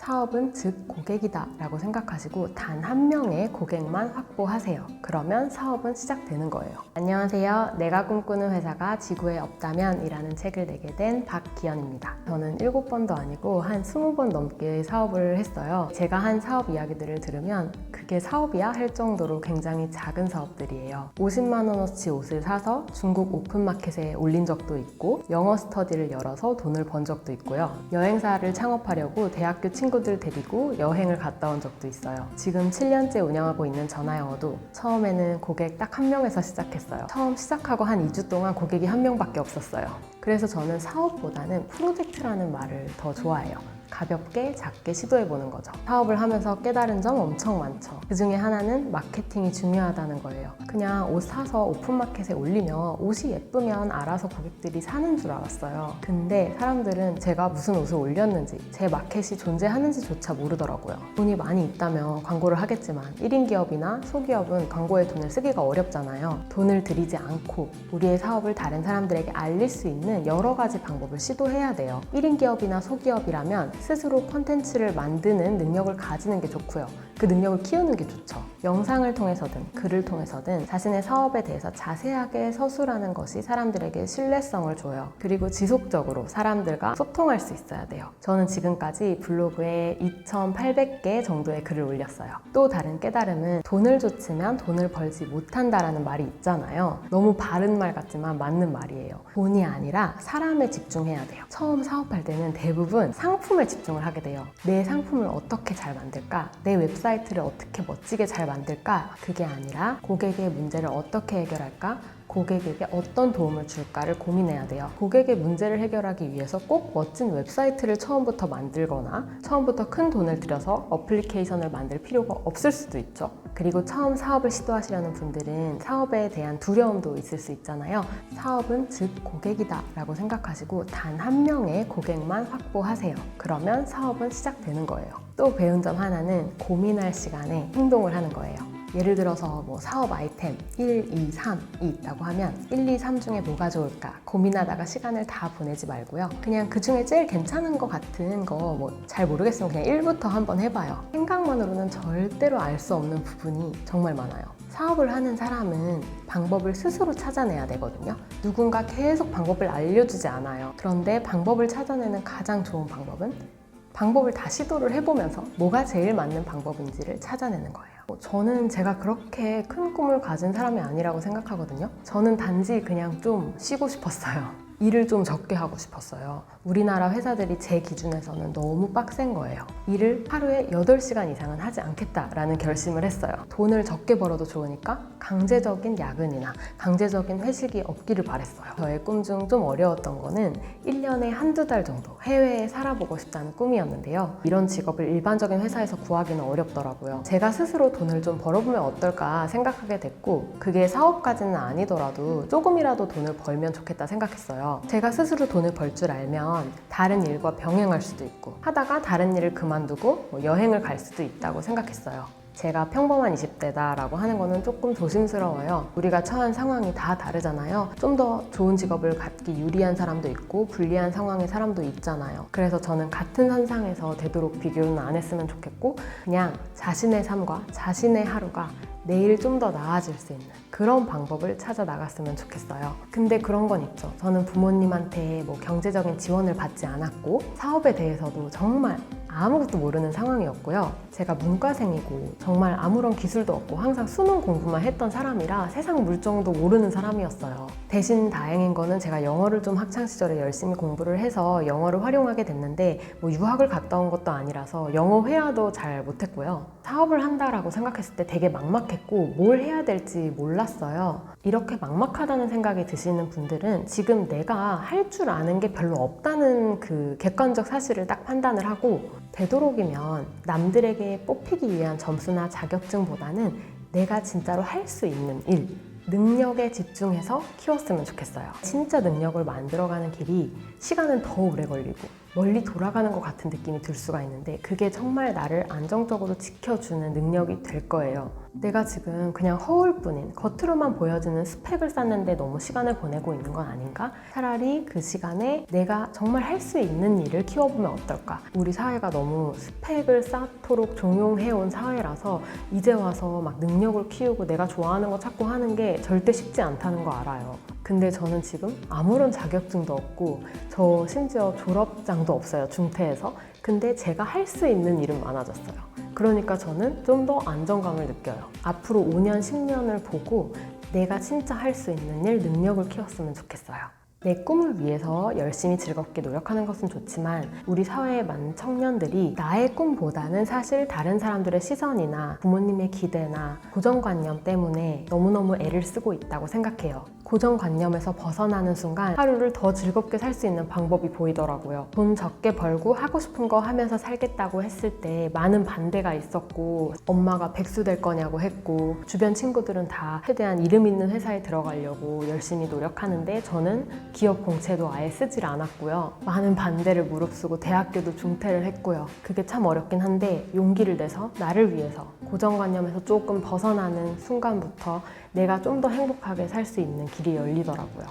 사업은 즉 고객이다 라고 생각하시고 단 한 명의 고객만 확보하세요. 그러면 사업은 시작되는 거예요. 안녕하세요. 내가 꿈꾸는 회사가 지구에 없다면 이라는 책을 내게 된 박기현입니다. 저는 7번도 아니고 한 20번 넘게 사업을 했어요. 제가 한 사업 이야기들을 들으면 그게 사업이야? 할 정도로 굉장히 작은 사업들이에요. 50만 원어치 옷을 사서 중국 오픈마켓에 올린 적도 있고 영어 스터디를 열어서 돈을 번 적도 있고요. 여행사를 창업하려고 대학교 친구들 데리고 여행을 갔다 온 적도 있어요. 지금 7년째 운영하고 있는 전화영어도 처음에는 고객 딱 한 명에서 시작했어요. 처음 시작하고 한 2주 동안 고객이 한 명밖에 없었어요. 그래서 저는 사업보다는 프로젝트라는 말을 더 좋아해요. 가볍게 작게 시도해보는 거죠. 사업을 하면서 깨달은 점 엄청 많죠. 그 중에 하나는 마케팅이 중요하다는 거예요. 그냥 옷 사서 오픈마켓에 올리면 옷이 예쁘면 알아서 고객들이 사는 줄 알았어요. 근데 사람들은 제가 무슨 옷을 올렸는지 제 마켓이 존재하는지조차 모르더라고요. 돈이 많이 있다면 광고를 하겠지만 1인 기업이나 소기업은 광고에 돈을 쓰기가 어렵잖아요. 돈을 들이지 않고 우리의 사업을 다른 사람들에게 알릴 수 있는 여러 가지 방법을 시도해야 돼요. 1인 기업이나 소기업이라면 스스로 콘텐츠를 만드는 능력을 가지는 게 좋고요. 그 능력을 키우는 게 좋죠. 영상을 통해서든 글을 통해서든 자신의 사업에 대해서 자세하게 서술하는 것이 사람들에게 신뢰성을 줘요. 그리고 지속적으로 사람들과 소통할 수 있어야 돼요. 저는 지금까지 블로그에 2,800개 정도의 글을 올렸어요. 또 다른 깨달음은 돈을 줬으면 돈을 벌지 못한다라는 말이 있잖아요. 너무 바른 말 같지만 맞는 말이에요. 돈이 아니라 사람에 집중해야 돼요. 처음 사업할 때는 대부분 상품에 집중을 하게 돼요. 내 상품을 어떻게 잘 만들까? 내 웹사이트를 어떻게 멋지게 잘 만들까? 그게 아니라 고객의 문제를 어떻게 해결할까? 고객에게 어떤 도움을 줄까를 고민해야 돼요. 고객의 문제를 해결하기 위해서 꼭 멋진 웹사이트를 처음부터 만들거나 처음부터 큰 돈을 들여서 어플리케이션을 만들 필요가 없을 수도 있죠. 그리고 처음 사업을 시도하시려는 분들은 사업에 대한 두려움도 있을 수 있잖아요. 사업은 즉 고객이다 라고 생각하시고 단 한 명의 고객만 확보하세요. 그러면 사업은 시작되는 거예요. 또 배운 점 하나는 고민할 시간에 행동을 하는 거예요. 예를 들어서 사업 아이템 1, 2, 3이 있다고 하면 1, 2, 3 중에 뭐가 좋을까 고민하다가 시간을 다 보내지 말고요. 그냥 그 중에 제일 괜찮은 것 같은 거 잘 모르겠으면 그냥 1부터 한번 해봐요. 생각만으로는 절대로 알 수 없는 부분이 정말 많아요. 사업을 하는 사람은 방법을 스스로 찾아내야 되거든요. 누군가 계속 방법을 알려주지 않아요. 그런데 방법을 찾아내는 가장 좋은 방법은 방법을 다 시도를 해보면서 뭐가 제일 맞는 방법인지를 찾아내는 거예요. 저는 제가 그렇게 큰 꿈을 가진 사람이 아니라고 생각하거든요. 저는 단지 그냥 좀 쉬고 싶었어요. 일을 좀 적게 하고 싶었어요. 우리나라 회사들이 제 기준에서는 너무 빡센 거예요. 일을 하루에 8시간 이상은 하지 않겠다라는 결심을 했어요. 돈을 적게 벌어도 좋으니까 강제적인 야근이나 강제적인 회식이 없기를 바랬어요. 저의 꿈 중 좀 어려웠던 거는 1년에 한두 달 정도 해외에 살아보고 싶다는 꿈이었는데요. 이런 직업을 일반적인 회사에서 구하기는 어렵더라고요. 제가 스스로 돈을 좀 벌어보면 어떨까 생각하게 됐고 그게 사업까지는 아니더라도 조금이라도 돈을 벌면 좋겠다 생각했어요. 제가 스스로 돈을 벌 줄 알면 다른 일과 병행할 수도 있고 하다가 다른 일을 그만두고 여행을 갈 수도 있다고 생각했어요. 제가 평범한 20대다 라고 하는 거는 조금 조심스러워요. 우리가 처한 상황이 다 다르잖아요. 좀 더 좋은 직업을 갖기 유리한 사람도 있고 불리한 상황의 사람도 있잖아요. 그래서 저는 같은 선상에서 되도록 비교는 안 했으면 좋겠고 그냥 자신의 삶과 자신의 하루가 내일 좀 더 나아질 수 있는 그런 방법을 찾아 나갔으면 좋겠어요. 근데 그런 건 있죠. 저는 부모님한테 경제적인 지원을 받지 않았고 사업에 대해서도 정말 아무것도 모르는 상황이었고요. 제가 문과생이고 정말 아무런 기술도 없고 항상 수능 공부만 했던 사람이라 세상 물정도 모르는 사람이었어요. 대신 다행인 거는 제가 영어를 좀 학창시절에 열심히 공부를 해서 영어를 활용하게 됐는데 유학을 갔다 온 것도 아니라서 영어 회화도 잘 못했고요. 사업을 한다라고 생각했을 때 되게 막막했고 뭘 해야 될지 몰랐어요. 이렇게 막막하다는 생각이 드시는 분들은 지금 내가 할 줄 아는 게 별로 없다는 그 객관적 사실을 딱 판단을 하고 되도록이면 남들에게 뽑히기 위한 점수나 자격증보다는 내가 진짜로 할 수 있는 일, 능력에 집중해서 키웠으면 좋겠어요. 진짜 능력을 만들어가는 길이 시간은 더 오래 걸리고 멀리 돌아가는 것 같은 느낌이 들 수가 있는데 그게 정말 나를 안정적으로 지켜주는 능력이 될 거예요. 내가 지금 그냥 허울 뿐인 겉으로만 보여지는 스펙을 쌓는데 너무 시간을 보내고 있는 건 아닌가? 차라리 그 시간에 내가 정말 할 수 있는 일을 키워보면 어떨까? 우리 사회가 너무 스펙을 쌓도록 종용해온 사회라서 이제 와서 막 능력을 키우고 내가 좋아하는 거 찾고 하는 게 절대 쉽지 않다는 거 알아요. 근데 저는 지금 아무런 자격증도 없고 저 심지어 졸업장도 없어요, 중퇴에서. 근데 제가 할 수 있는 일은 많아졌어요. 그러니까 저는 좀 더 안정감을 느껴요. 앞으로 5년, 10년을 보고 내가 진짜 할 수 있는 일, 능력을 키웠으면 좋겠어요. 내 꿈을 위해서 열심히 즐겁게 노력하는 것은 좋지만 우리 사회의 많은 청년들이 나의 꿈보다는 사실 다른 사람들의 시선이나 부모님의 기대나 고정관념 때문에 너무너무 애를 쓰고 있다고 생각해요. 고정관념에서 벗어나는 순간 하루를 더 즐겁게 살 수 있는 방법이 보이더라고요. 돈 적게 벌고 하고 싶은 거 하면서 살겠다고 했을 때 많은 반대가 있었고, 엄마가 백수 될 거냐고 했고, 주변 친구들은 다 최대한 이름 있는 회사에 들어가려고 열심히 노력하는데 저는 기업 공채도 아예 쓰질 않았고요. 많은 반대를 무릅쓰고 대학교도 중퇴를 했고요. 그게 참 어렵긴 한데 용기를 내서 나를 위해서 고정관념에서 조금 벗어나는 순간부터 내가 좀 더 행복하게 살 수 있는 길이 열리더라고요.